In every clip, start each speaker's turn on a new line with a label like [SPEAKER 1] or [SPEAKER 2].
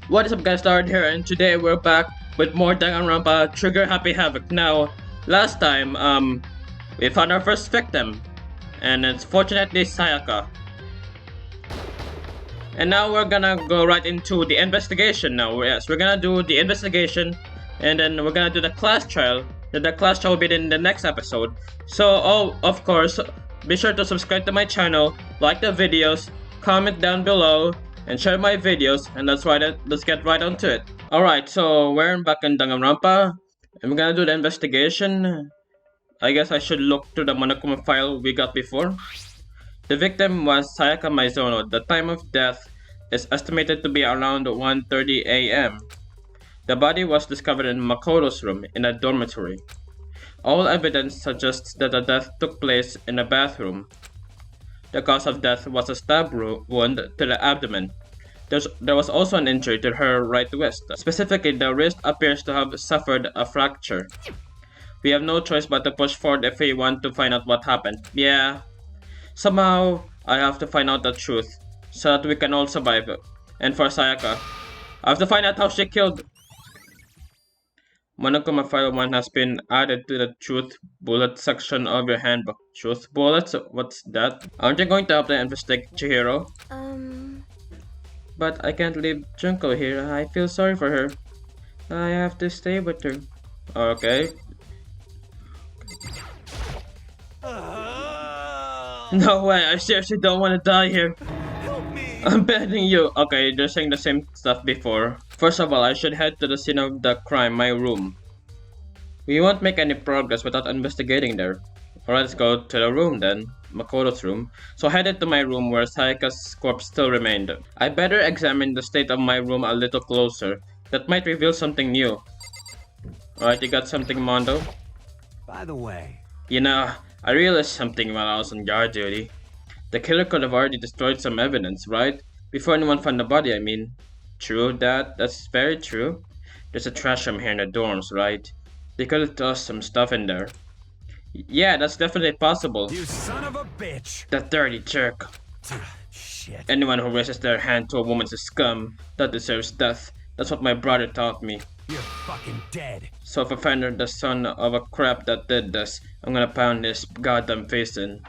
[SPEAKER 1] What is up guys, Lard here, and today we're back with more Danganronpa Trigger Happy Havoc. Now, last time, we found our first victim, and it's fortunately Sayaka. And now we're gonna go right into the investigation now. Yes, we're gonna do the investigation, and then we're gonna do the class trial. Then the class trial will be in the next episode. So, of course, be sure to subscribe to my channel, like the videos, comment down below, and share my videos, and let's get right onto it. Alright, so we're back in Danganronpa, and we're gonna do the investigation. I guess I should look through the Monokuma file we got before. The victim was Sayaka Maizono. The time of death is estimated to be around 1:30 a.m. The body was discovered in Makoto's room in a dormitory. All evidence suggests that the death took place in a bathroom. The cause of death was a stab wound to the abdomen. There was also an injury to her right wrist. Specifically, the wrist appears to have suffered a fracture. We have no choice but to push forward if we want to find out what happened. Yeah. Somehow, I have to find out the truth, so that we can all survive. And for Sayaka, I have to find out how she killed. Monokuma File 1 has been added to the Truth Bullet section of your handbook. Truth Bullets? What's that? Aren't you going to help the investigate Chihiro? But I can't leave Junko here. I feel sorry for her. I have to stay with her. Okay. No way, I seriously don't want to die here. I'm begging you. Okay, they're saying the same stuff before. First of all, I should head to the scene of the crime, my room. We won't make any progress without investigating there. Alright, let's go to the room then. Makoto's room. So I headed to my room where Sayaka's corpse still remained. I better examine the state of my room a little closer. That might reveal something new. Alright, you got something, Mondo?
[SPEAKER 2] By the way,
[SPEAKER 1] You know, I realized something while I was on guard duty. The killer could have already destroyed some evidence, right? Before anyone found the body, I mean. True that, that's very true. There's a trash room here in the dorms, right? They could have tossed some stuff in there. Yeah, that's definitely possible.
[SPEAKER 2] you son of a bitch!
[SPEAKER 1] The dirty jerk.
[SPEAKER 2] Shit.
[SPEAKER 1] Anyone who raises their hand to a woman's a scum. That deserves death. That's what my brother taught me.
[SPEAKER 2] You're fucking dead.
[SPEAKER 1] So if I find the son of a crap that did this, I'm gonna pound his goddamn face in.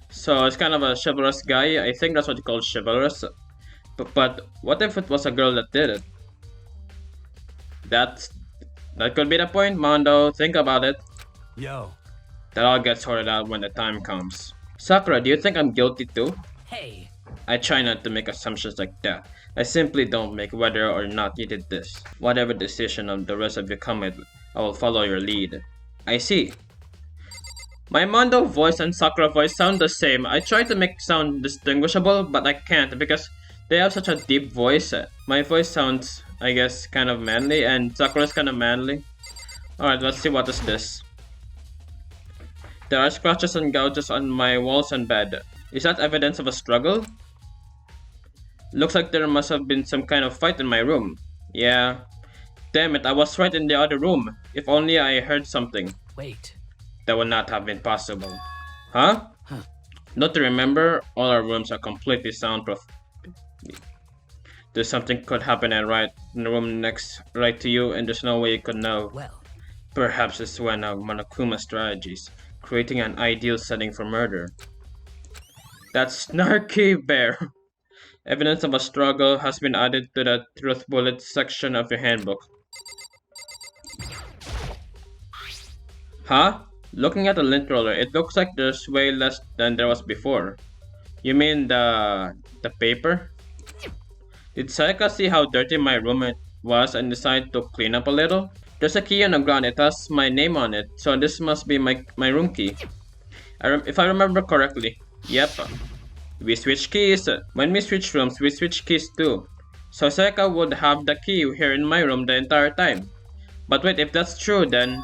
[SPEAKER 1] So it's kind of a chivalrous guy. I think that's what you call chivalrous. But what if it was a girl that did it? That could be the point, Mondo. Think about it.
[SPEAKER 2] Yo.
[SPEAKER 1] That all gets sorted out when the time comes. Sakura, do you think I'm guilty too?
[SPEAKER 3] Hey.
[SPEAKER 1] I try not to make assumptions like that. I simply don't make whether or not you did this. Whatever decision of the rest of you come with, I will follow your lead. I see. My Mondo voice and Sakura voice sound the same. I try to make sound distinguishable, but I can't because they have such a deep voice. My voice sounds, I guess, kind of manly, and Sakura's kind of manly. Alright, let's see what is this. There are scratches and gouges on my walls and bed. Is that evidence of a struggle? Looks like there must have been some kind of fight in my room. Yeah. Damn it, I was right in the other room. If only I heard something.
[SPEAKER 3] Wait.
[SPEAKER 1] That would not have been possible. Huh? Not to remember, all our rooms are completely soundproof. There's something could happen and right in the room next right to you, and there's no way you could know.
[SPEAKER 3] Well.
[SPEAKER 1] Perhaps it's one of Monokuma's strategies, creating an ideal setting for murder. That's snarky bear. Evidence of a struggle has been added to the Truth Bullet section of your handbook. Huh? Looking at the lint roller, it looks like there's way less than there was before. You mean the paper? Did Sayaka see how dirty my room was and decide to clean up a little? There's a key on the ground, it has my name on it, so this must be my room key. If I remember correctly. Yep. We switch keys. When we switch rooms, we switch keys too. So Sayaka would have the key here in my room the entire time. But wait, if that's true then,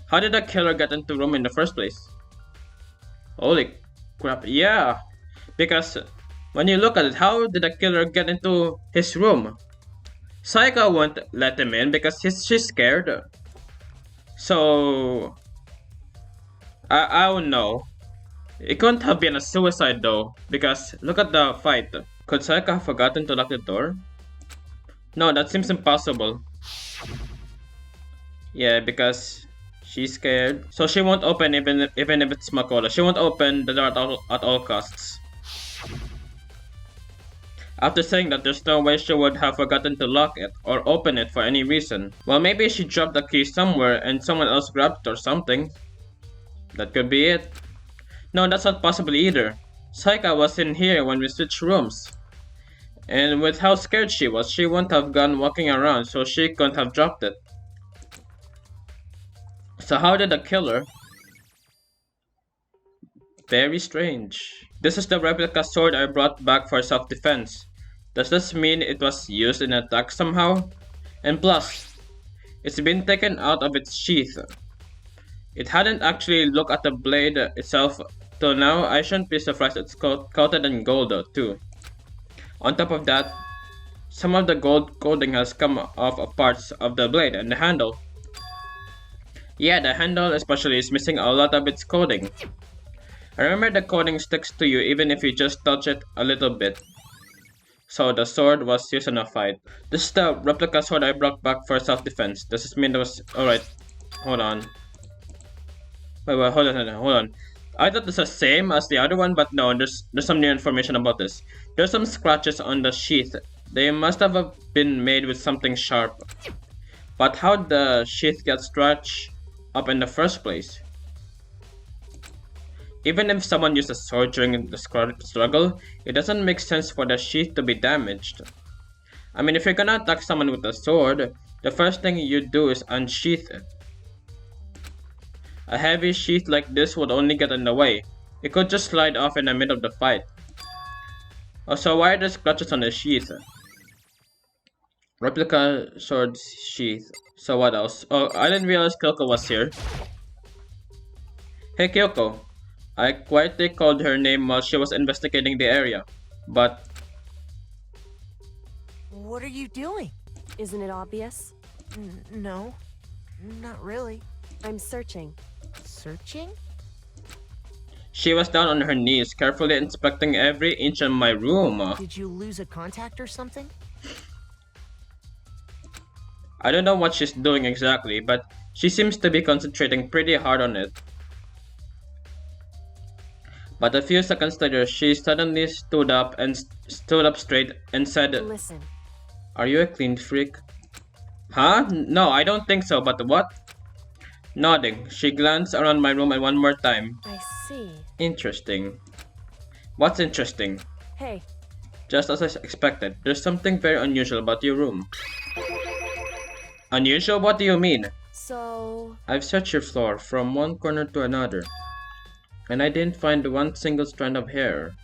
[SPEAKER 1] how did the killer get into the room in the first place? Holy crap, yeah. Because when you look at it, how did the killer get into his room? Sayaka won't let him in because she's scared. So I don't know. It couldn't have been a suicide though, because look at the fight. Could Sayaka have forgotten to lock the door? No, that seems impossible. Yeah, because she's scared. So she won't open even if it's Makoto. She won't open the door at all costs. After saying that, there's no way she would have forgotten to lock it or open it for any reason. Well, maybe she dropped the key somewhere and someone else grabbed it or something. That could be it. No, that's not possible either. Saika was in here when we switched rooms. And with how scared she was, she wouldn't have gone walking around, so she couldn't have dropped it. So how did the killer? Very strange. This is the replica sword I brought back for self-defense. Does this mean it was used in an attack somehow? And plus, it's been taken out of its sheath. It hadn't actually looked at the blade itself till now. I shouldn't be surprised it's coated in gold too. On top of that, some of the gold coating has come off of parts of the blade and the handle. Yeah, the handle especially is missing a lot of its coating. I remember the coating sticks to you even if you just touch it a little bit. So the sword was used in a fight. This is the replica sword I brought back for self-defense. Does this mean it was... Alright, hold on. Wait, hold on. I thought this was the same as the other one, but no, there's some new information about this. There's some scratches on the sheath. They must have been made with something sharp. But how'd the sheath get scratched up in the first place? Even if someone used a sword during the struggle, it doesn't make sense for the sheath to be damaged. I mean, if you're gonna attack someone with a sword, the first thing you do is unsheath it. A heavy sheath like this would only get in the way. It could just slide off in the middle of the fight. Also, why are there scratches on the sheath? Replica sword sheath. So what else? Oh, I didn't realize Kyoko was here. Hey Kyoko. I quietly called her name while she was investigating the area, but...
[SPEAKER 3] What are you doing?
[SPEAKER 4] Isn't it obvious?
[SPEAKER 3] No, not really.
[SPEAKER 4] I'm searching.
[SPEAKER 3] Searching?
[SPEAKER 1] She was down on her knees, carefully inspecting every inch of my room.
[SPEAKER 3] Did you lose a contact or something?
[SPEAKER 1] I don't know what she's doing exactly, but she seems to be concentrating pretty hard on it. But a few seconds later, she suddenly stood up straight and said,
[SPEAKER 4] Listen.
[SPEAKER 1] Are you a clean freak? Huh? No, I don't think so, but what? Nodding, she glanced around my room and one more time.
[SPEAKER 4] I see.
[SPEAKER 1] Interesting. What's interesting?
[SPEAKER 4] Hey.
[SPEAKER 1] Just as I expected, there's something very unusual about your room. Unusual? What do you mean?
[SPEAKER 4] So...
[SPEAKER 1] I've searched your floor from one corner to another, and I didn't find one single strand of hair.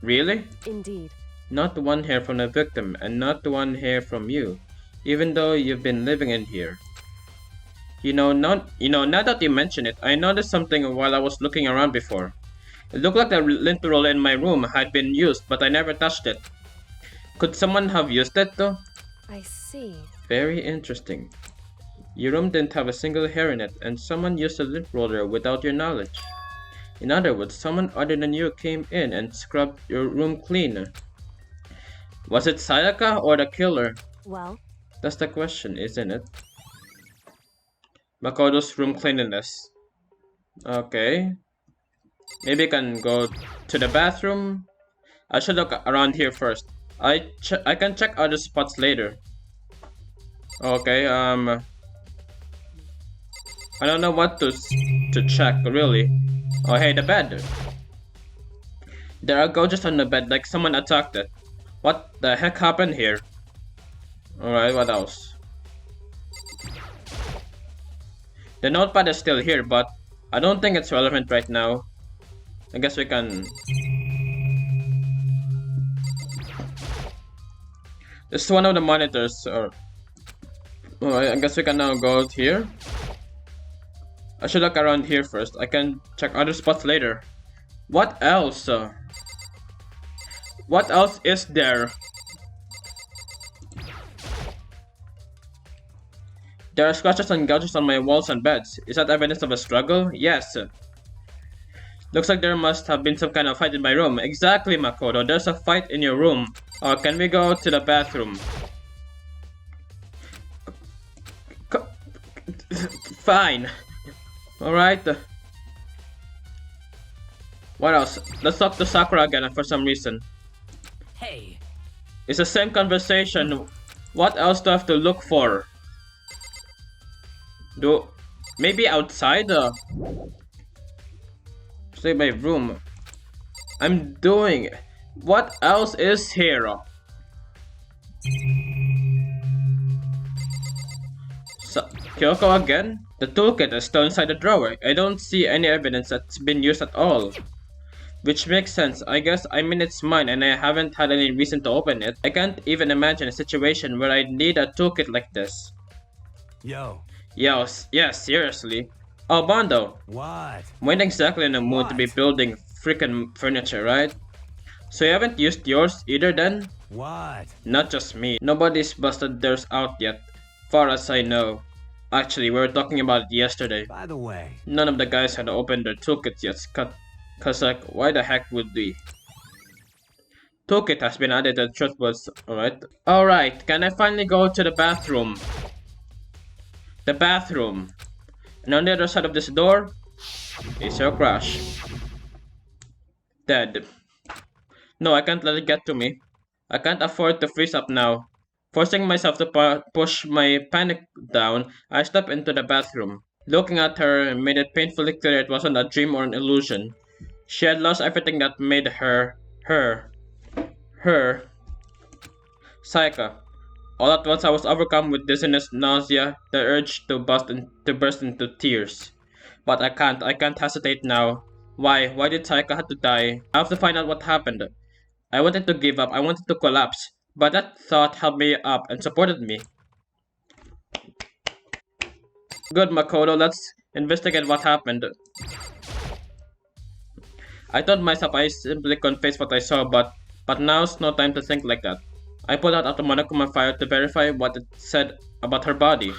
[SPEAKER 1] Really?
[SPEAKER 4] Indeed.
[SPEAKER 1] Not one hair from the victim, and not one hair from you, even though you've been living in here. Now that you mention it, I noticed something while I was looking around before. It looked like the lint roller in my room had been used, but I never touched it. Could someone have used it though?
[SPEAKER 4] I see.
[SPEAKER 1] Very interesting. Your room didn't have a single hair in it, and someone used a lint roller without your knowledge. In other words, someone other than you came in and scrubbed your room clean. Was it Sayaka or the killer?
[SPEAKER 4] Well?
[SPEAKER 1] That's the question, isn't it? Makoto's room cleanliness. Okay. Maybe I can go to the bathroom. I should look around here first. I can check other spots later. Okay, I don't know what to check, really. Oh, hey, the bed. There are gouges on the bed, like someone attacked it. What the heck happened here? Alright, what else? The notepad is still here, but I don't think it's relevant right now. I guess we can... This is one of the monitors, or... I guess we can now go here. I should look around here first. I can check other spots later. What else? What else is there? There are scratches and gouges on my walls and beds. Is that evidence of a struggle? Yes. Looks like there must have been some kind of fight in my room. Exactly, Makoto. There's a fight in your room. Can we go to the bathroom? Fine. Alright. What else? Let's talk to Sakura again for some reason.
[SPEAKER 2] Hey.
[SPEAKER 1] It's the same conversation. What else do I have to look for? Maybe outside? Say my room. I'm doing. What else is here? Kyoko again? The toolkit is still inside the drawer. I don't see any evidence that's been used at all. Which makes sense. I guess it's mine and I haven't had any reason to open it. I can't even imagine a situation where I'd need a toolkit like this.
[SPEAKER 2] Yo.
[SPEAKER 1] Yes, seriously. Oh, Bondo.
[SPEAKER 2] What?
[SPEAKER 1] I'm not exactly in the mood to be building freaking furniture, right? So you haven't used yours either then?
[SPEAKER 2] What?
[SPEAKER 1] Not just me. Nobody's busted theirs out yet, far as I know. Actually, we were talking about it yesterday.
[SPEAKER 2] By the way.
[SPEAKER 1] None of the guys had opened their toolkits yet, cause like, why the heck would we? Toolkit has been added to the truth was, alright. Alright, can I finally go to the bathroom? The bathroom. And on the other side of this door is your crush. Dead. No, I can't let it get to me. I can't afford to freeze up now. Forcing myself to push my panic down, I stepped into the bathroom. Looking at her made it painfully clear it wasn't a dream or an illusion. She had lost everything that made her. Saika. All at once I was overcome with dizziness, nausea, the urge to burst into tears. But I can't hesitate now. Why did Saika have to die? I have to find out what happened. I wanted to give up, I wanted to collapse, but that thought held me up and supported me. Good, Makoto, let's investigate what happened. I told myself I simply couldn't face what I saw, but now's no time to think like that. I pulled out the Monokuma file to verify what it said about her body.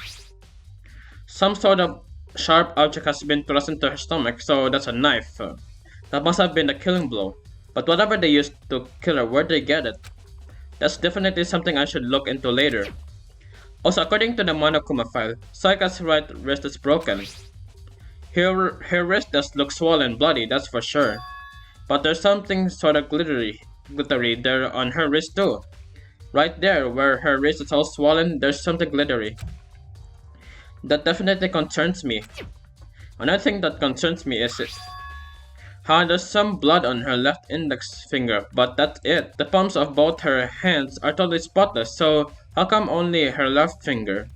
[SPEAKER 1] Some sort of sharp object has been thrust into her stomach, so that's a knife. That must have been the killing blow. But whatever they used to kill her, where'd they get it? That's definitely something I should look into later. Also, according to the Monokuma file, Saika's right wrist is broken. Her wrist does look swollen and bloody, that's for sure. But there's something sort of glittery there on her wrist too. Right there, where her wrist is all swollen, there's something glittery. That definitely concerns me. Another thing that concerns me is how there's some blood on her left index finger, but that's it. The palms of both her hands are totally spotless, so how come only her left finger?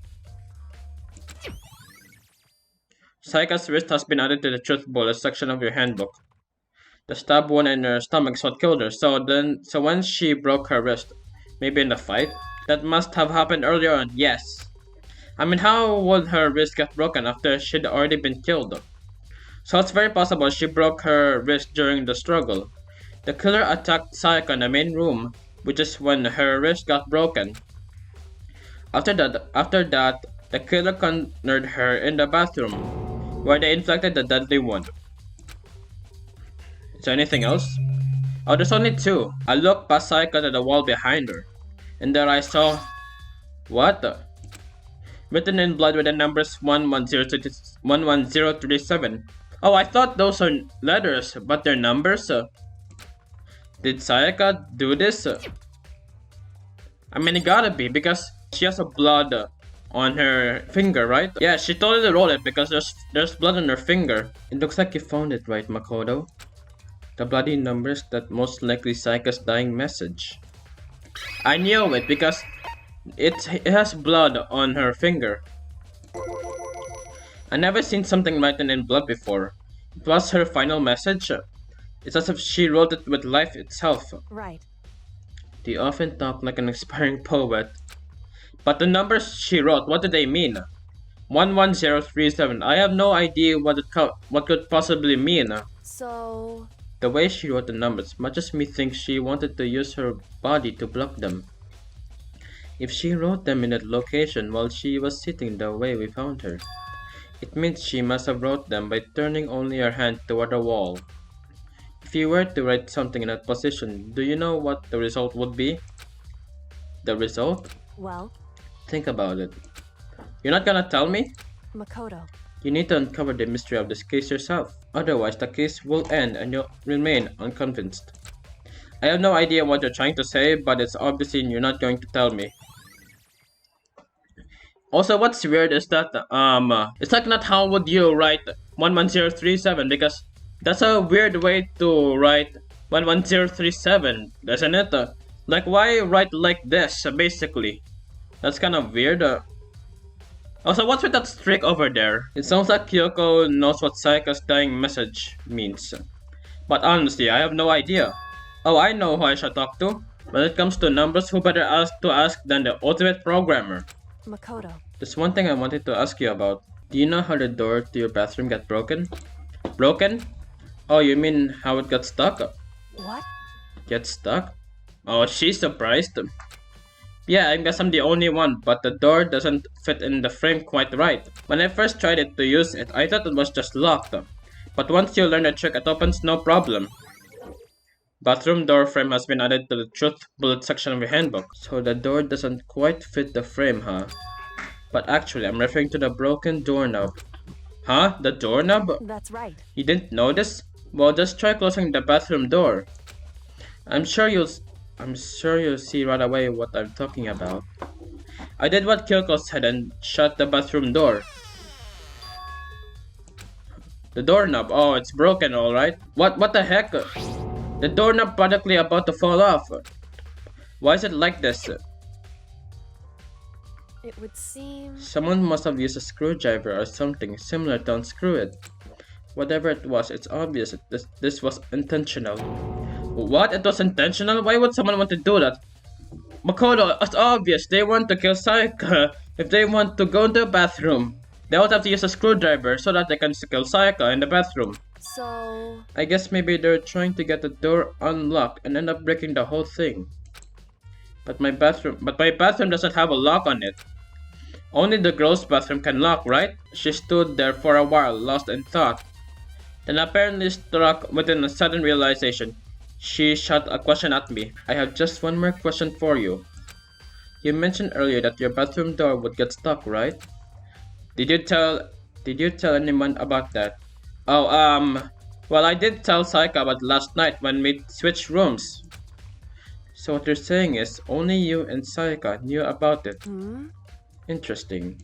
[SPEAKER 1] Saika's wrist has been added to the truth bullet section of your handbook. The stab wound in her stomach is what killed her, so when she broke her wrist, maybe in the fight? That must have happened earlier on, yes. I mean, how would her wrist get broken after she'd already been killed? So it's very possible she broke her wrist during the struggle. The killer attacked Saika in the main room, which is when her wrist got broken. After that, the killer cornered her in the bathroom, where they inflicted the deadly wound. Is there anything else? Oh, there's only two. I looked past Saika to the wall behind her, and there I saw... What the? Written in blood with the numbers 11037. Oh, I thought those are letters, but they're numbers? Did Saika do this? I mean, it gotta be, because she has a blood on her finger, right? Yeah, she totally rolled it, because there's blood on her finger. It looks like you found it, right, Makoto? The bloody numbers that most likely Saika's dying message. I knew it, because it has blood on her finger. I never seen something written in blood before. It was her final message. It's as if she wrote it with life itself.
[SPEAKER 4] Right.
[SPEAKER 1] Do you often talk like an aspiring poet? But the numbers she wrote, what do they mean? 11037. I have no idea what could possibly mean.
[SPEAKER 4] So...
[SPEAKER 1] The way she wrote the numbers makes me think she wanted to use her body to block them. If she wrote them in that location while she was sitting the way we found her, it means she must have wrote them by turning only her hand toward the wall. If you were to write something in that position, do you know what the result would be? The result?
[SPEAKER 4] Well?
[SPEAKER 1] Think about it. You're not gonna tell me?
[SPEAKER 4] Makoto.
[SPEAKER 1] You need to uncover the mystery of this case yourself. Otherwise, the case will end and you'll remain unconvinced. I have no idea what you're trying to say, but it's obviously you're not going to tell me. Also, what's weird is that, it's like not how would you write 11037 because that's a weird way to write 11037, isn't it? Like, why write like this, basically? That's kind of weird. Also, what's with that streak over there? It sounds like Kyoko knows what Saika's dying message means. But honestly, I have no idea. Oh, I know who I should talk to. When it comes to numbers, who better ask than the ultimate programmer?
[SPEAKER 4] Makoto.
[SPEAKER 1] There's one thing I wanted to ask you about. Do you know how the door to your bathroom got broken? Broken? Oh, you mean how it got stuck?
[SPEAKER 4] What?
[SPEAKER 1] Get stuck? Oh, she's surprised. Yeah, I guess I'm the only one, but the door doesn't fit in the frame quite right. When I first tried it to use it, I thought it was just locked. But once you learn the trick, it opens no problem. Bathroom door frame has been added to the truth bullet section of your handbook. So the door doesn't quite fit the frame, huh? But actually, I'm referring to the broken doorknob. Huh? The doorknob?
[SPEAKER 4] That's right.
[SPEAKER 1] You didn't notice? Well, just try closing the bathroom door. I'm sure you'll see right away what I'm talking about. I did what Kyoko said and shut the bathroom door. The doorknob. Oh, it's broken, alright. What the heck? The doorknob practically about to fall off. Why is it like this?
[SPEAKER 4] It would seem...
[SPEAKER 1] Someone must have used a screwdriver or something similar to unscrew it. Whatever it was, it's obvious this was intentional. What? It was intentional? Why would someone want to do that? Makoto, it's obvious. They want to kill Saika. If they want to go into the bathroom, they would have to use a screwdriver so that they can kill Saika in the bathroom.
[SPEAKER 4] So...
[SPEAKER 1] I guess maybe they're trying to get the door unlocked and end up breaking the whole thing. But my bathroom doesn't have a lock on it. Only the girl's bathroom can lock, right? She stood there for a while, lost in thought. Then apparently struck within a sudden realization. She shot a question at me. I have just one more question for you. You mentioned earlier that your bathroom door would get stuck, right? Did you tell anyone about that? Oh, well, I did tell Saika about last night when we switched rooms. So what you're saying is only you and Saika knew about it. Interesting.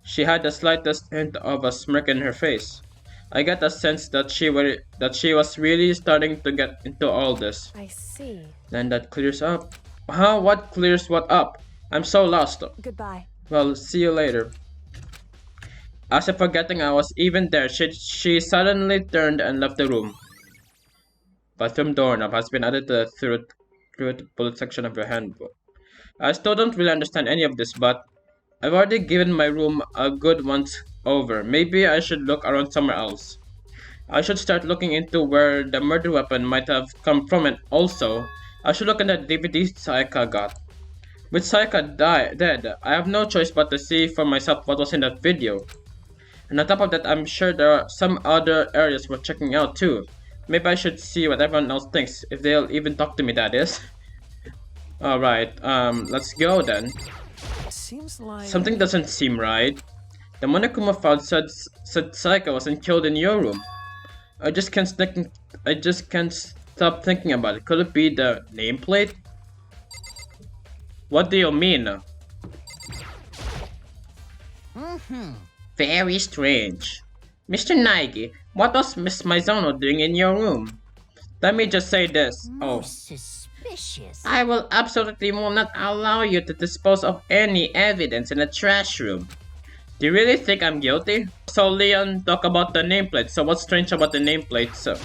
[SPEAKER 1] She had the slightest hint of a smirk in her face. I get a sense that she was really starting to get into all this.
[SPEAKER 4] I see.
[SPEAKER 1] Then that clears up. Huh? What clears what up? I'm so lost.
[SPEAKER 4] Goodbye.
[SPEAKER 1] Well, see you later. As if forgetting I was even there, she suddenly turned and left the room. Bathroom doorknob has been added to the truth bullet section of your handbook. I still don't really understand any of this, but I've already given my room a good once over. Maybe I should look around somewhere else. I should start looking into where the murder weapon might have come from, and also, I should look at the DVD Saika got. With Saika dead, I have no choice but to see for myself what was in that video. And on top of that, I'm sure there are some other areas worth checking out too. Maybe I should see what everyone else thinks, if they'll even talk to me, that is. Alright, let's go then.
[SPEAKER 3] Seems like...
[SPEAKER 1] Something doesn't seem right. The Monokuma file said Saika wasn't killed in your room. I just can't stop thinking about it. Could it be the nameplate? What do you mean? Very strange. Mr. Naigi, what was Miss Maizono doing in your room? Let me just say this.
[SPEAKER 3] Suspicious.
[SPEAKER 1] I will absolutely will not allow you to dispose of any evidence in the trash room. Do you really think I'm guilty? So Leon, talk about the nameplate. So what's strange about the nameplate, sir?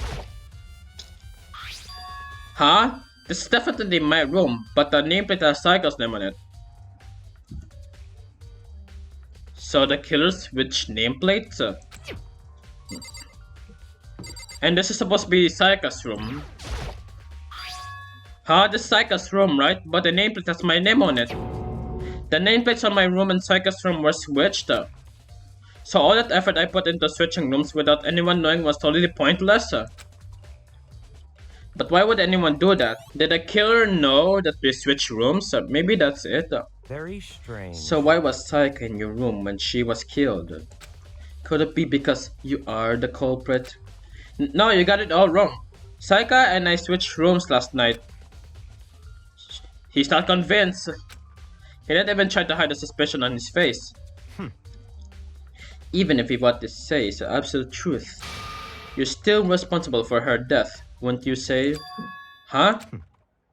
[SPEAKER 1] Huh? This is definitely my room, but the nameplate has Saika's name on it. So the killer switched nameplates? And this is supposed to be Saika's room. Huh? This is Saika's room, right? But the nameplate has my name on it. The nameplates on my room and Saika's room were switched. So all that effort I put into switching rooms without anyone knowing was totally pointless. But why would anyone do that? Did the killer know that we switched rooms? Maybe that's it.
[SPEAKER 2] Very strange.
[SPEAKER 1] So why was Saika in your room when she was killed? Could it be because you are the culprit? No, you got it all wrong. Saika and I switched rooms last night. He's not convinced. He didn't even try to hide the suspicion on his face. Even if what they say is the absolute truth, you're still responsible for her death, wouldn't you say? Huh?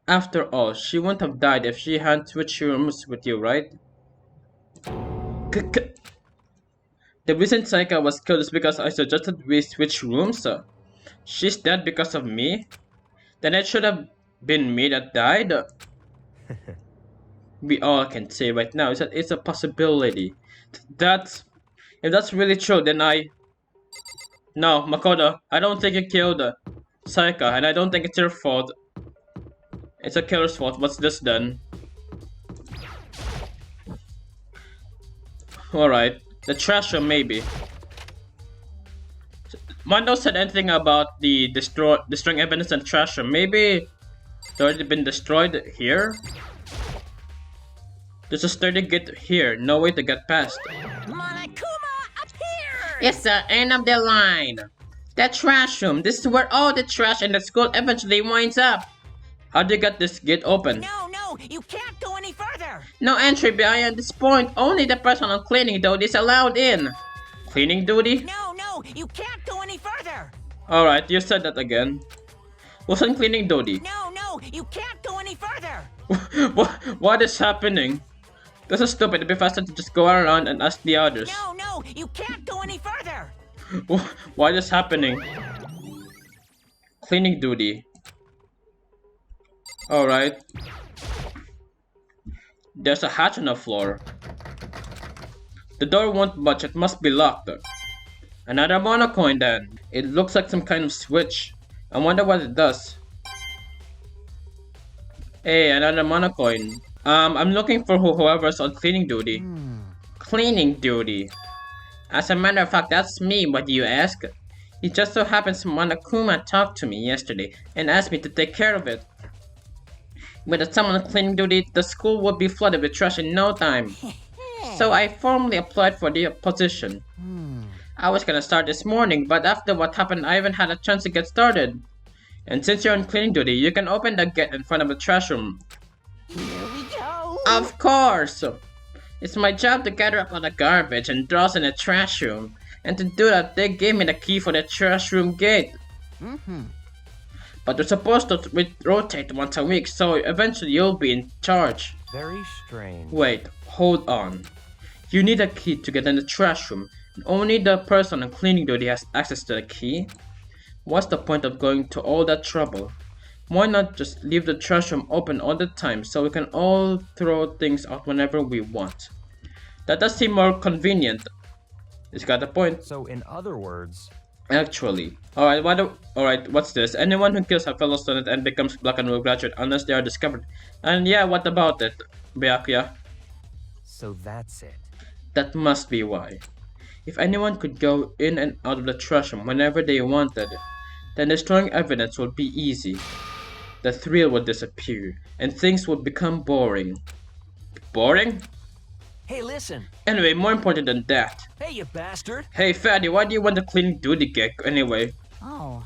[SPEAKER 1] After all, she wouldn't have died if she hadn't switched rooms with you, right? The reason Saika was killed is because I suggested we switch rooms. She's dead because of me? Then it should have been me that died? We all can say right now is that it's a possibility. If that's really true, then No, Makoto, I don't think you killed Saika, and I don't think it's your fault. It's a killer's fault. What's this then? Alright, the trash room maybe. Mondo said anything about the destroying evidence in the trash room. Maybe it's already been destroyed here? There's a sturdy gate here, no way to get past.
[SPEAKER 3] Monokuma appears!
[SPEAKER 5] It's the end of the line. The trash room. This is where all the trash in the school eventually winds up.
[SPEAKER 1] How do you get this gate open?
[SPEAKER 3] No, you can't go any further!
[SPEAKER 5] No entry beyond this point. Only the person on cleaning duty is allowed in.
[SPEAKER 1] Cleaning duty?
[SPEAKER 3] No, you can't go any further!
[SPEAKER 1] Alright, you said that again. What's on cleaning duty?
[SPEAKER 3] No, you can't go any further!
[SPEAKER 1] What is happening? This is stupid. It'd be faster to just go around and ask the others.
[SPEAKER 3] No, you can't go any further!
[SPEAKER 1] What is happening? Cleaning duty. Alright. There's a hatch on the floor. The door won't budge. It must be locked. Another monocoin then. It looks like some kind of switch. I wonder what it does. Hey, another monocoin. I'm looking for whoever's on cleaning duty.
[SPEAKER 5] Cleaning duty. As a matter of fact, that's me. What do you ask? It just so happens Monokuma talked to me yesterday and asked me to take care of it. With someone on cleaning duty, the school would be flooded with trash in no time. So I formally applied for the position. I was gonna start this morning, but after what happened, I haven't had a chance to get started. And since you're on cleaning duty, you can open the gate in front of the trash room.
[SPEAKER 3] Here we go!
[SPEAKER 5] Of course! It's my job to gather up all the garbage and dross in the trash room. And to do that, they gave me the key for the trash room gate. But they're supposed to rotate once a week, so eventually you'll be in charge.
[SPEAKER 2] Very strange.
[SPEAKER 1] Wait, hold on. You need a key to get in the trash room. And only the person on cleaning duty has access to the key? What's the point of going to all that trouble? Why not just leave the trash room open all the time so we can all throw things out whenever we want? That does seem more convenient. It's got a point.
[SPEAKER 2] So in other words,
[SPEAKER 1] Actually. Alright, what's this? Anyone who kills a fellow student and becomes black and will graduate unless they are discovered. And yeah, what about it, Byakuya?
[SPEAKER 2] so that's it.
[SPEAKER 1] That must be why. If anyone could go in and out of the trash room whenever they wanted, then destroying evidence would be easy. The thrill would disappear, and things would become boring. Boring?
[SPEAKER 2] Hey, listen.
[SPEAKER 1] Anyway, more important than that.
[SPEAKER 2] Hey, you bastard.
[SPEAKER 1] Hey Fatty, why do you want the cleaning duty gig anyway?
[SPEAKER 3] Oh,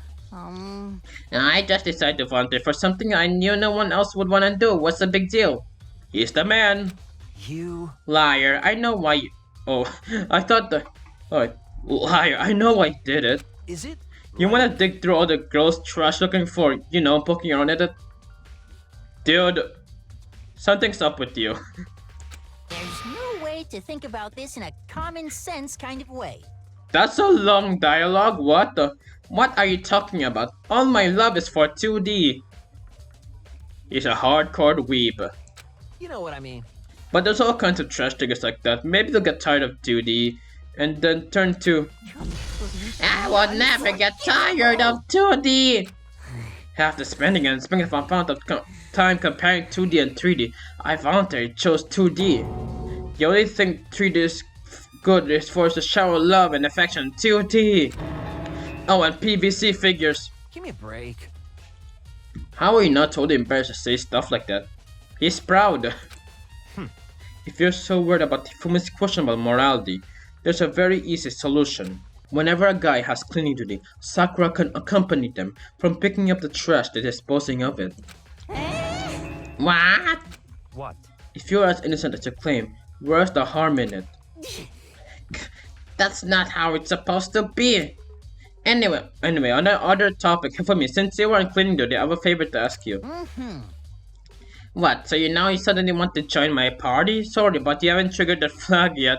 [SPEAKER 5] I just decided to volunteer for something I knew no one else would want to do. What's the big deal?
[SPEAKER 1] He's the man.
[SPEAKER 2] You...
[SPEAKER 5] Liar, I know why you...
[SPEAKER 1] Oh, I thought the... Alright, liar, I know I did it.
[SPEAKER 2] Is it?
[SPEAKER 1] You wanna dig through all the girls' trash looking for, you know, poking around at it? Dude, something's up with you.
[SPEAKER 3] there's no way to think about this in a common sense kind of way.
[SPEAKER 1] That's a long dialogue, what the? What are you talking about? All my love is for 2D. He's a hardcore weeb.
[SPEAKER 2] You know what I mean.
[SPEAKER 1] But there's all kinds of trash diggers like that. Maybe they'll get tired of 2D and then turn to...
[SPEAKER 5] I will never get tired of 2D.
[SPEAKER 1] After spending an infinite amount of time comparing 2D and 3D, I voluntarily chose 2D. The only thing 3D is good is for us to shower love and affection 2D. Oh, and PVC figures.
[SPEAKER 2] Give me a break.
[SPEAKER 1] How are you not totally embarrassed to say stuff like that? He's proud. If you're so worried about Fumi's questionable morality,
[SPEAKER 5] There's a very easy solution. Whenever a guy has cleaning duty, Sakura can accompany them from picking up the trash to disposing of it. What?
[SPEAKER 2] What?
[SPEAKER 5] If you're as innocent as you claim, where's the harm in it? That's not how it's supposed to be. Anyway, on the other topic, for me, since you were on cleaning duty, I have a favor to ask you. What, so you suddenly want to join my party? Sorry, but you haven't triggered the flag yet.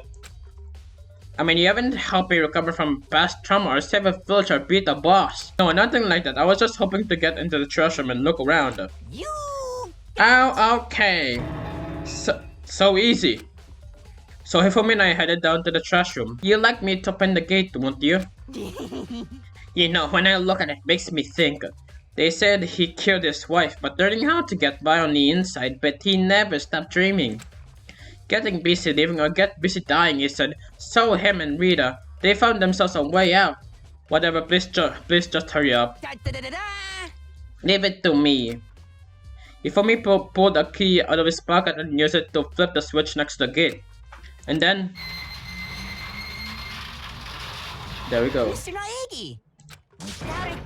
[SPEAKER 5] I mean, you haven't helped me recover from past trauma or save a village or beat a boss. No, nothing like that. I was just hoping to get into the trash room and look around.
[SPEAKER 3] You.
[SPEAKER 5] Oh, okay. So easy. So Hifumi and I headed down to the trash room. You'd like me to open the gate, won't you? You know, when I look at it, it makes me think. They said he killed his wife, but learning how to get by on the inside, but he never stopped dreaming. Getting busy living or get busy dying, he said. So him and Rita, they found themselves a way out. Whatever, please just hurry up. Leave it to me. Hifumi pulled a key out of his pocket and used it to flip the switch next to the gate. And then... there we go.
[SPEAKER 3] Mr. Naegi.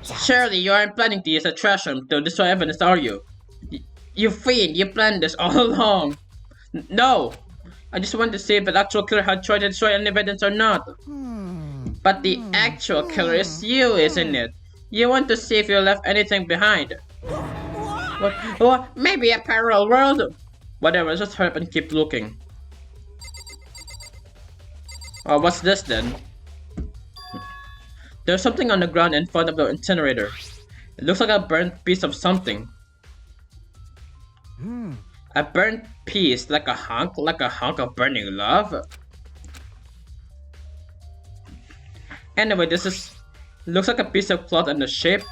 [SPEAKER 5] Surely you aren't planning to use a trash room to destroy evidence, are you? You fiend, you planned this all along. No! I just wanted to see if the actual killer had tried to destroy any evidence or not. But the actual killer is you, isn't it? You want to see if you left anything behind. What? Maybe a parallel world? Whatever, just hurry up and keep looking. Oh, what's this then? There's something on the ground in front of the incinerator. It looks like a burnt piece of something. A burnt piece, like a hunk of burning love. Anyway, looks like a piece of cloth and the shape,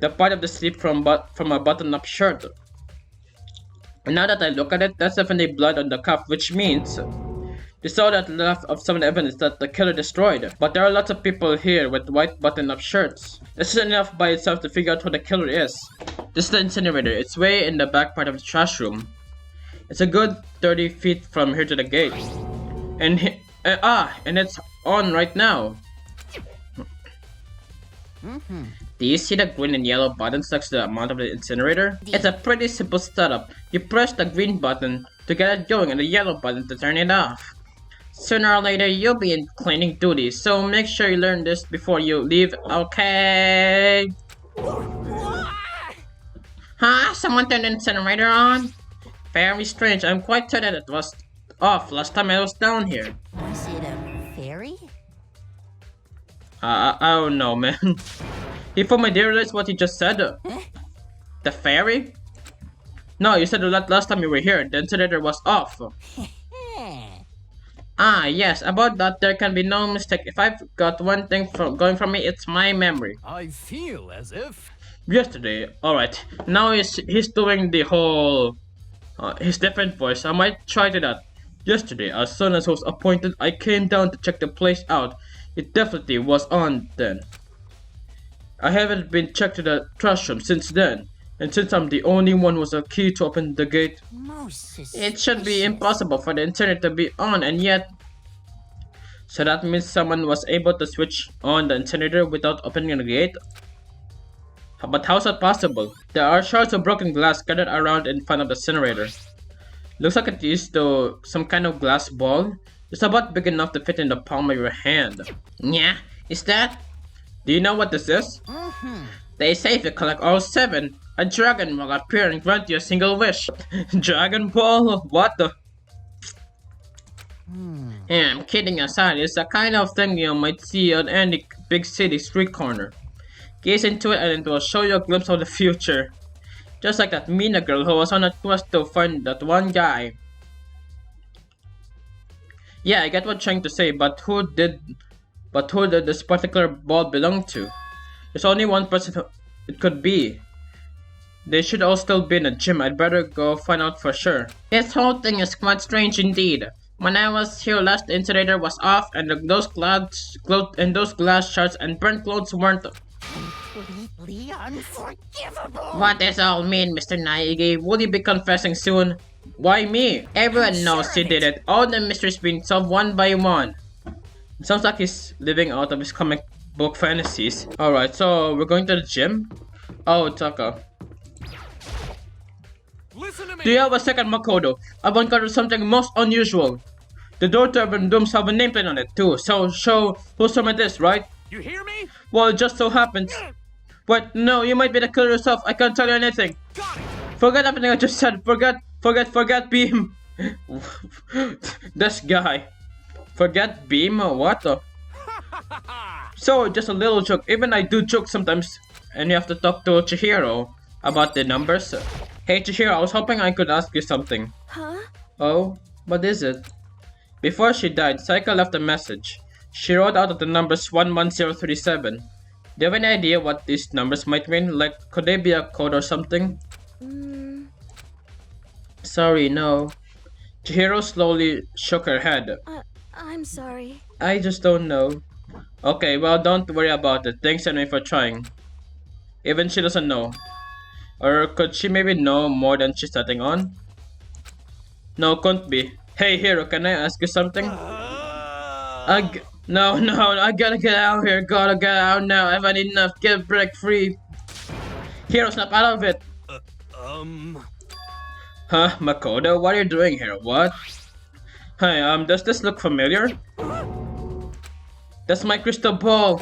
[SPEAKER 5] the part of the sleeve from a button-up shirt. And now that I look at it, that's definitely blood on the cuff, which means there's all that left of some evidence that the killer destroyed. But there are lots of people here with white button-up shirts. This is enough by itself to figure out who the killer is. This is the incinerator. It's way in the back part of the trash room. It's a good 30 feet from here to the gate. And it's on right now. Do you see the green and yellow buttons next to the amount of the incinerator? It's a pretty simple setup. You press the green button to get it going and the yellow button to turn it off. Sooner or later, you'll be in cleaning duty, so make sure you learn this before you leave, okay? Huh? Someone turned the incinerator on? Very strange. I'm quite sure that it was off last time I was down here.
[SPEAKER 3] Was it a fairy?
[SPEAKER 5] I don't know, man. Hifumi, do you realize what you just said? The fairy? No, you said that last time you were here, the incinerator was off. Ah, yes, about that there can be no mistake. If I've got one thing going from me, it's my memory.
[SPEAKER 2] I feel as if...
[SPEAKER 5] Yesterday, alright, now he's doing the whole... his different voice. I might try to that. Yesterday, as soon as I was appointed, I came down to check the place out. It definitely was on then. I haven't been checked to the trash room since then. And since I'm the only one with a key to open the gate, it should be impossible for the internet to be on, and yet... So that means someone was able to switch on the incinerator without opening the gate? But how's that possible? There are shards of broken glass scattered around in front of the incinerator. Looks like it is some kind of glass ball. It's about big enough to fit in the palm of your hand. Yeah, is that? Do you know what this is? They say if you collect all 7, a dragon will appear and grant you a single wish. Dragon Ball? What the? Yeah, I'm kidding aside, it's the kind of thing you might see on any big city street corner. Gaze into it and it will show you a glimpse of the future. Just like that Mina girl who was on a quest to find that one guy. Yeah, I get what you're trying to say, but who did this particular ball belong to? There's only one person it could be. They should all still be in the gym. I'd better go find out for sure. This whole thing is quite strange indeed. When I was here last, the incinerator was off, and those glass shards and burnt clothes weren't.
[SPEAKER 3] Completely unforgivable.
[SPEAKER 5] What does all mean, Mr. Naegi? Will you be confessing soon? Why me? Everyone knows you did it. All the mysteries being solved one by one.
[SPEAKER 1] It sounds like he's living out of his comic book fantasies. Alright, so we're going to the gym? Oh, Taka.
[SPEAKER 2] Listen to me.
[SPEAKER 1] Do you have a second, Makoto? I've encountered something most unusual. The door to Urban Dooms have a nameplate on it too, so show whose room it is, right?
[SPEAKER 2] You hear me?
[SPEAKER 1] Well, it just so happens. Wait, no, you might be the killer yourself. I can't tell you anything.
[SPEAKER 2] Got it.
[SPEAKER 1] Forget everything I just said. Forget Beam. This guy. Forget Beam? What? So, just a little joke. Even I do joke sometimes. And you have to talk to Chihiro about the numbers. Hey Chihiro, I was hoping I could ask you something.
[SPEAKER 4] Huh?
[SPEAKER 1] Oh, what is it? Before she died, Saika left a message. She wrote out the numbers 11037. Do you have any idea what these numbers might mean? Like, could they be a code or something? Sorry, no. Chihiro slowly shook her head.
[SPEAKER 4] I'm sorry.
[SPEAKER 1] I just don't know. Okay, well, don't worry about it. Thanks anyway for trying. Even she doesn't know. Or could she maybe know more than she's letting on? No, couldn't be. Hey, Hiro, can I ask you something? No, I gotta get out here. Gotta get out now. I've had enough. Get break free. Hiro, snap out of it. Huh, Makoto? What are you doing here? What? Hey, does this look familiar? That's my crystal ball.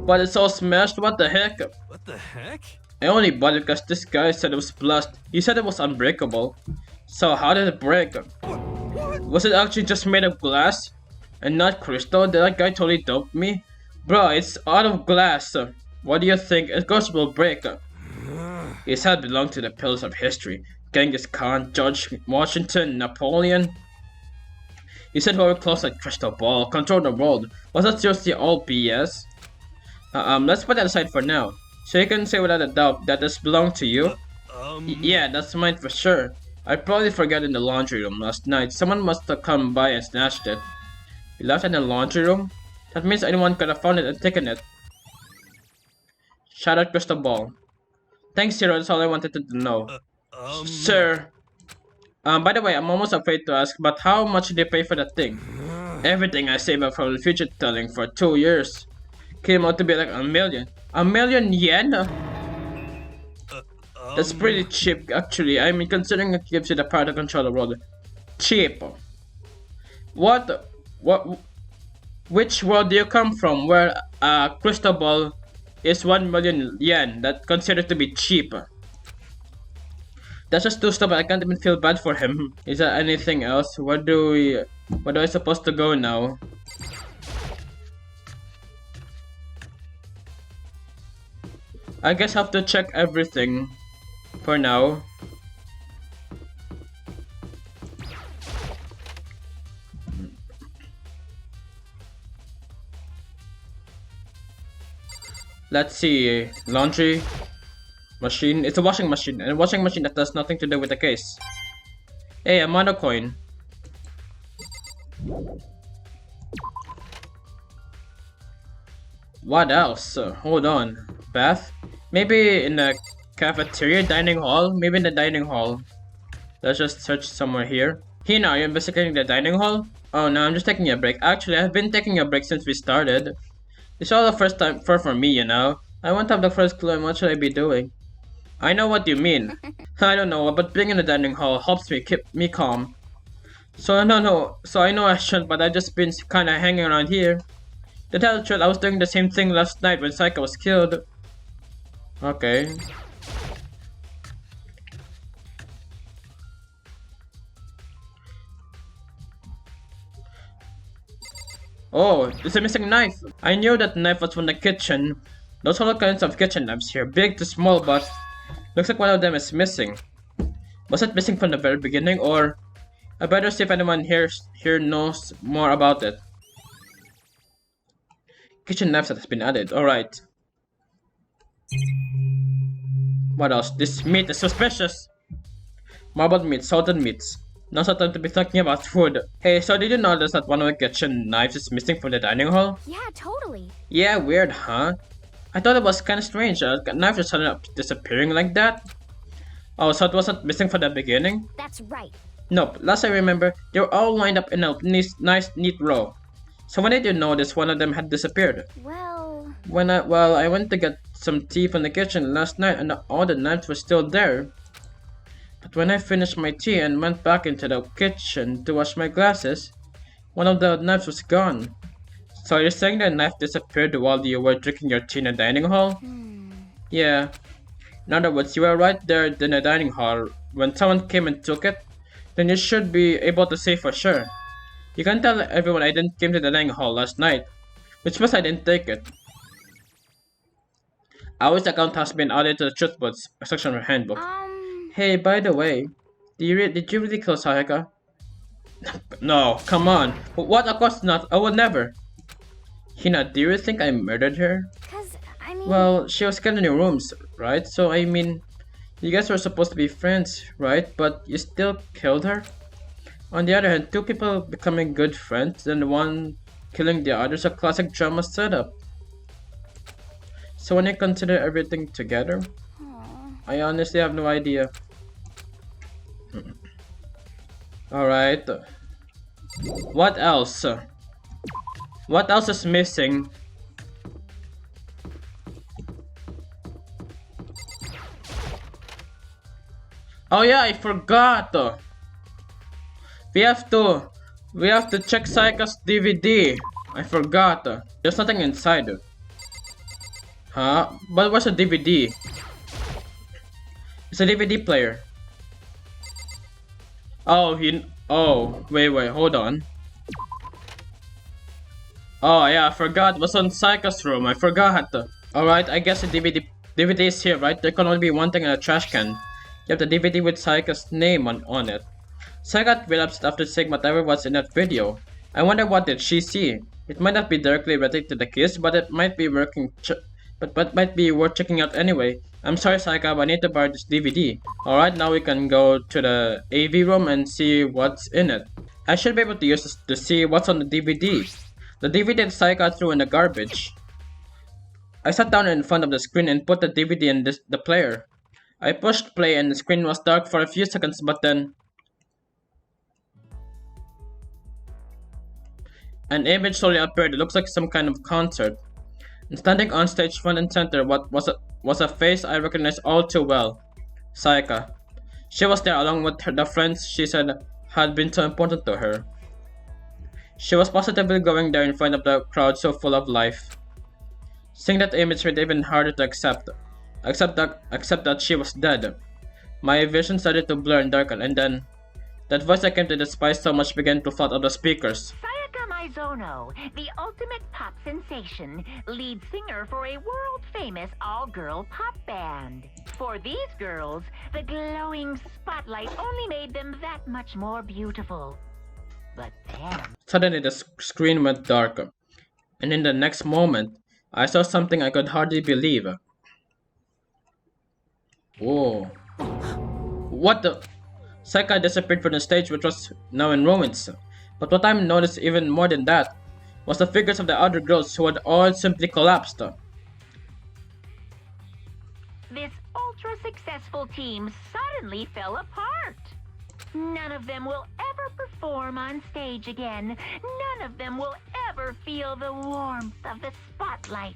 [SPEAKER 1] But it's all smashed. What the heck?
[SPEAKER 2] What the heck?
[SPEAKER 1] I only bought it because this guy said it was blessed. He said it was unbreakable. So how did it break?
[SPEAKER 2] What?
[SPEAKER 1] Was it actually just made of glass? And not crystal? That guy totally doped me? Bro, it's out of glass. What do you think? It goes will break. His head belonged to the pillars of history. Genghis Khan, George Washington, Napoleon. He said whoever closed that crystal ball controlled the world. Was that seriously all BS? Let's put that aside for now. So you can say without a doubt that this belonged to you? Yeah, that's mine for sure. I probably forgot in the laundry room last night. Someone must have come by and snatched it. You left it in the laundry room? That means anyone could have found it and taken it. Shattered crystal ball. Thanks, Hiro. That's all I wanted to know. Sir. By the way, I'm almost afraid to ask, but how much did you pay for that thing? Everything I saved up for the future telling for 2 years. Came out to be like 1 million. 1 million yen? That's pretty cheap, actually. I mean, considering it gives you the power to control the world. Cheap. What? Which world do you come from where a crystal ball is 1 million yen? That's considered to be cheap. That's just too stupid. I can't even feel bad for him. Is there anything else? Where do I supposed to go now? I guess I have to check everything for now. Let's see. Laundry machine. It's a washing machine, and a washing machine that has nothing to do with the case. Hey, a mono coin. What else? Hold on. Bath? Maybe in the cafeteria, dining hall? Maybe in the dining hall. Let's just search somewhere here. Hina, are you investigating the dining hall? Oh no, I'm just taking a break. Actually, I've been taking a break since we started. It's all the first time for me, you know. I won't have the first clue on what should I be doing. I know what you mean. I don't know, but being in the dining hall helps me keep me calm. So I know I shouldn't, but I've just been kinda hanging around here. To tell the truth, I was doing the same thing last night when Saika was killed. Okay. Oh, there's a missing knife. I knew that knife was from the kitchen. Those are all kinds of kitchen knives here, big to small, but looks like one of them is missing. Was it missing from the very beginning, or I better see if anyone here knows more about it. Kitchen knives that has been added. Alright. What else? This meat is suspicious. Marbled meat, salted meats. Now's the time to be thinking about food. Hey, so did you notice that one of the kitchen knives is missing from the dining hall?
[SPEAKER 4] Yeah, totally.
[SPEAKER 1] Yeah, weird, huh? I thought it was kinda strange. A knife just suddenly disappearing like that. Oh, so it wasn't missing from the beginning?
[SPEAKER 4] That's right.
[SPEAKER 1] Nope, last I remember, they were all lined up in a nice, neat row.
[SPEAKER 5] So when did you notice one of them had disappeared?
[SPEAKER 4] Well,
[SPEAKER 5] I went to get some tea from the kitchen last night and all the knives were still there. But when I finished my tea and went back into the kitchen to wash my glasses, one of the knives was gone. So you're saying the knife disappeared while you were drinking your tea in the dining hall? Yeah. In other words, you were right there in the dining hall. When someone came and took it, then you should be able to say for sure. You can tell everyone I didn't came to the dining hall last night, which means I didn't take it. Our account has been added to the truth books section of her handbook. Hey, by the way, did you really kill Sayaka? No, come on. What? Of course not. I would never. Hina, do you think I murdered her?
[SPEAKER 4] I mean...
[SPEAKER 5] Well, she was killed in your rooms, right? So, I mean, you guys were supposed to be friends, right? But you still killed her? On the other hand, two people becoming good friends and one killing the other is a classic drama setup. So when you consider everything together, I honestly have no idea. Alright. What else? What else is missing? Oh yeah, I forgot. We have to check Sayaka's DVD. I forgot. There's nothing inside. Huh? But what's a DVD? It's a DVD player. Oh, wait, hold on. Oh yeah, I forgot. What's on Sayaka's room? I forgot. Alright, I guess the DVD is here, right? There can only be one thing in a trash can. You have the DVD with Sayaka's name on it. Sayaka got real upset after seeing whatever was in that video. I wonder what did she see? It might not be directly related to the kiss, but it might be worth checking out anyway. I'm sorry, Sayaka, but I need to borrow this DVD. Alright, now we can go to the AV room and see what's in it. I should be able to use this to see what's on the DVD. The DVD that Sayaka threw in the garbage. I sat down in front of the screen and put the DVD in the player. I pushed play and the screen was dark for a few seconds, but then an image slowly appeared. It looks like some kind of concert. And standing on stage front and center was a face I recognized all too well. Sayaka. She was there along with the friends she said had been so important to her. She was positively going there in front of the crowd so full of life. Seeing that image made it even harder to accept that she was dead. My vision started to blur and darken, and then that voice I came to despise so much began to flood out the speakers.
[SPEAKER 6] Sayaka Maizono, the ultimate pop sensation, lead singer for a world-famous all-girl pop band. For these girls, the glowing spotlight only made them that much more beautiful. But then...
[SPEAKER 5] Suddenly the screen went dark, and in the next moment, I saw something I could hardly believe. Whoa. What the? Sayaka disappeared from the stage, which was now in ruins. But what I noticed even more than that was the figures of the other girls who had all simply collapsed.
[SPEAKER 6] This ultra-successful team suddenly fell apart. None of them will ever perform on stage again. None of them will ever feel the warmth of the spotlight.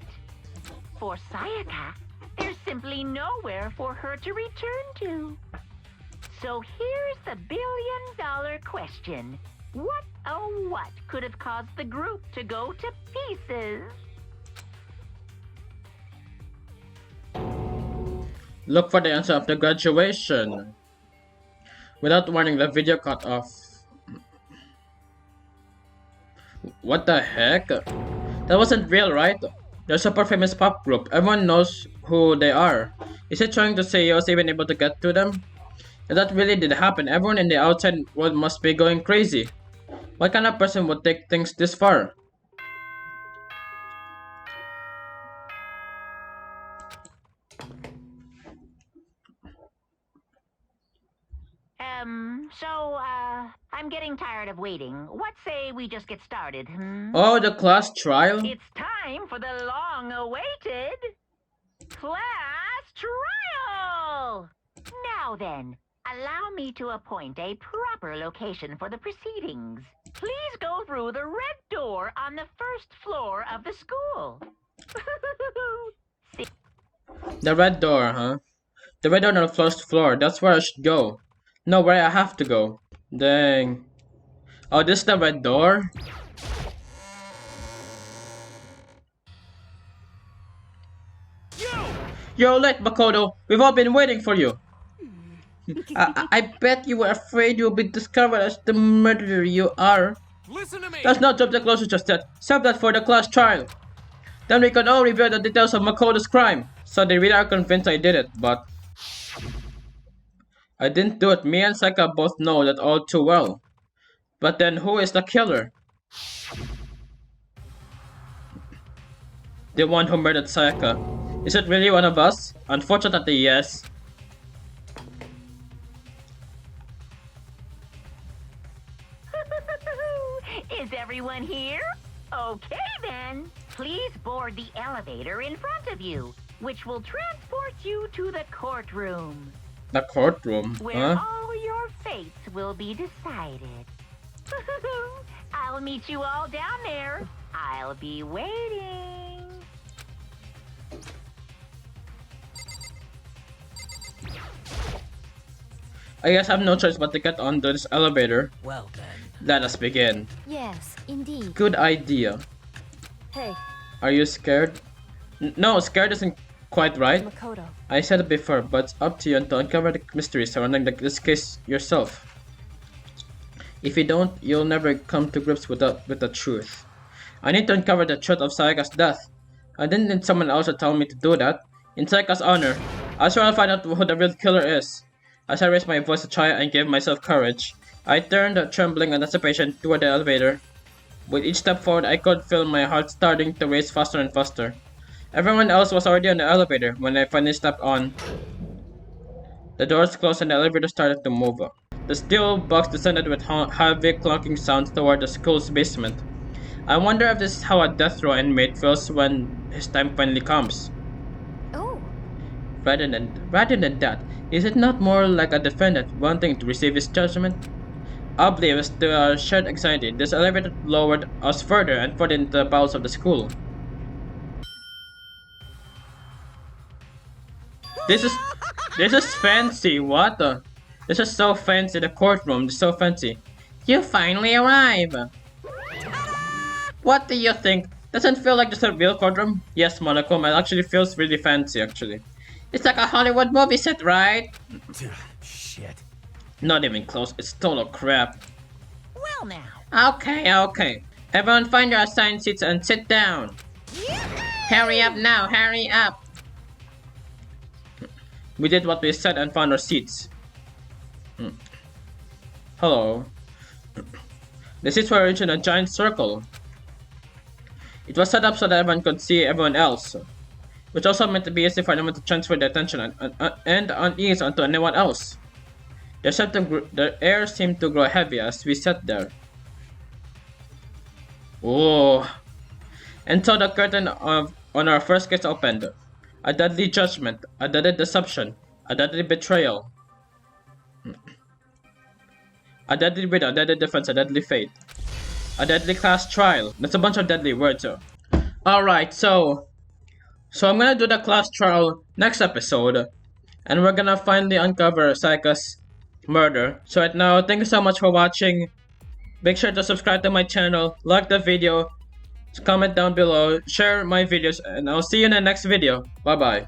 [SPEAKER 6] For Sayaka, there's simply nowhere for her to return to. So here's the billion-dollar question. What, oh what, could have caused the group to go to pieces?
[SPEAKER 5] Look for the answer after graduation. Without warning, the video cut off. What the heck? That wasn't real, right? They're a super famous pop group. Everyone knows who they are. Is he trying to say he was even able to get to them? If that really did happen, everyone in the outside world must be going crazy. What kind of person would take things this far?
[SPEAKER 6] I'm getting tired of waiting. What say we just get started,
[SPEAKER 5] Oh, the class trial?
[SPEAKER 6] It's time for the long-awaited class trial! Now then, allow me to appoint a proper location for the proceedings. Please go through the red door door on the first floor of the school.
[SPEAKER 1] The red door, huh? The red door on the first floor. That's where I should go. No, where I have to go. Dang. Oh, this is the red door? You're late, Makoto. We've all been waiting for you. I bet you were afraid you'll be discovered as the murderer you are.
[SPEAKER 2] Listen to me.
[SPEAKER 1] Let's not jump the closer just yet. Save that for the class trial. Then we can all reveal the details of Makoto's crime. So they really are convinced I did it, but I didn't do it. Me and Saika both know that all too well. But then who is the killer? The one who murdered Saika. Is it really one of us? Unfortunately, yes.
[SPEAKER 6] Is everyone here? Okay then. Please board the elevator in front of you, which will transport you to the courtroom,
[SPEAKER 1] The courtroom,
[SPEAKER 6] where
[SPEAKER 1] huh?
[SPEAKER 6] all your fates will be decided. I'll meet you all down there. I'll be waiting.
[SPEAKER 1] I guess I have no choice but to get onto this elevator.
[SPEAKER 2] Well then.
[SPEAKER 1] Let us begin.
[SPEAKER 4] Yes, indeed.
[SPEAKER 1] Good idea.
[SPEAKER 4] Hey,
[SPEAKER 1] Are you scared? No, scared isn't quite right.
[SPEAKER 4] Makoto.
[SPEAKER 1] I said it before, but it's up to you to uncover the mystery surrounding this case yourself. If you don't, you'll never come to grips with the truth. I need to uncover the truth of Sayaka's death. I didn't need someone else to tell me to do that. In Sayaka's honor, I swear I'll find out who the real killer is. As I raised my voice to try and give myself courage, I turned, trembling anticipation, toward the elevator. With each step forward, I could feel my heart starting to race faster and faster. Everyone else was already on the elevator when I finally stepped on. The doors closed and the elevator started to move. The steel box descended with heavy clunking sounds toward the school's basement. I wonder if this is how a death row inmate feels when his time finally comes.
[SPEAKER 4] Oh,
[SPEAKER 1] Rather than that, is it not more like a defendant wanting to receive his judgment? Oblivious to our shared anxiety, this elevator lowered us further and further into the bowels of the school. This is fancy. What the? This is so fancy. The courtroom is so fancy. You finally arrive. What do you think? Doesn't feel like just a real courtroom? Yes, Monochrome. It actually feels really fancy. Actually, it's like a Hollywood movie set, right?
[SPEAKER 2] Shit.
[SPEAKER 1] Not even close. It's total crap.
[SPEAKER 3] Well now.
[SPEAKER 1] Okay. Everyone find your assigned seats and sit down. Hurry up now. Hurry up. We did what we said and found our seats. Hello. The seats were arranged in a giant circle. It was set up so that everyone could see everyone else, which also meant to be easy for anyone to transfer their attention and unease onto anyone else. The air seemed to grow heavy as we sat there. Oh! And so the curtain on our first case opened. A deadly judgment, a deadly deception, a deadly betrayal. A deadly widow, a deadly defense, a deadly fate. A deadly class trial. That's a bunch of deadly words. Alright, so I'm gonna do the class trial next episode. And we're gonna finally uncover Sayaka's murder. So right now, thank you so much for watching. Make sure to subscribe to my channel, like the video, comment down below, share my videos, and I'll see you in the next video. Bye bye.